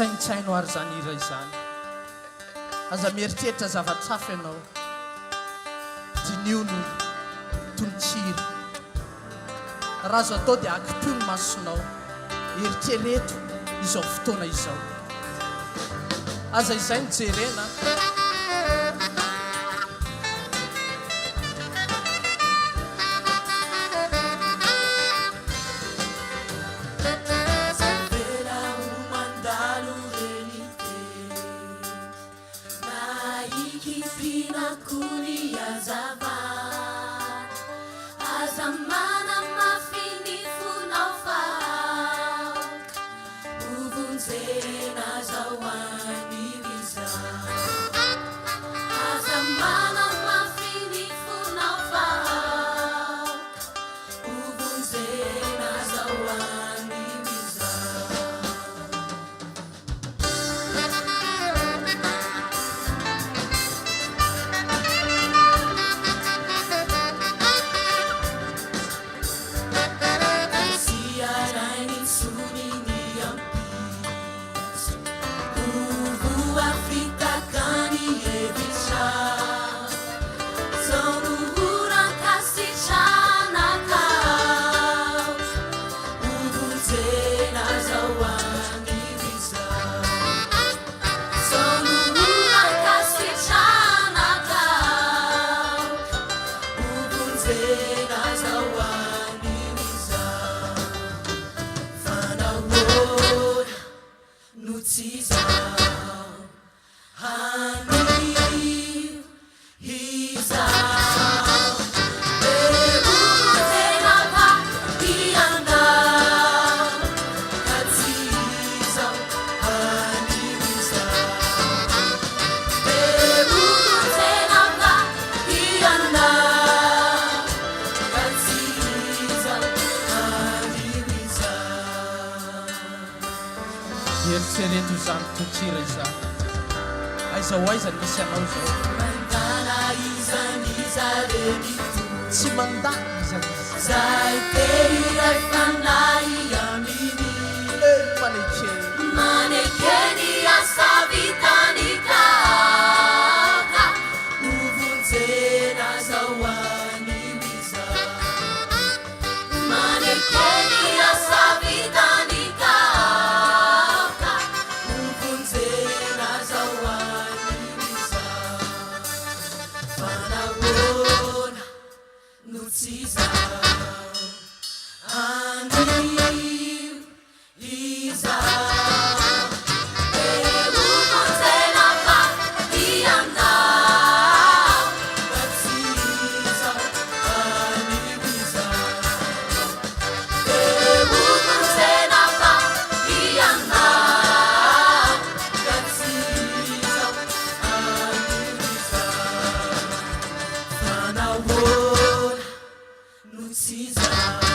tsainotsaino ary zany iray zany aza mieritreritra zava-tsafy ianao dinio no tontsiry raha azo atao dia akipio ny masonao eritrereto izao fotoana izao aza izay mijerena eritrereto izany tontsira izany aizao aizany misy anao zao tsy mandany izany Zay tehiray fanahy aminy manekeny asa vitany kaka uvunjena zawani wiza manekeny asa vitany kaka uvunjena zawani wiza fanawona nutsiza Luciza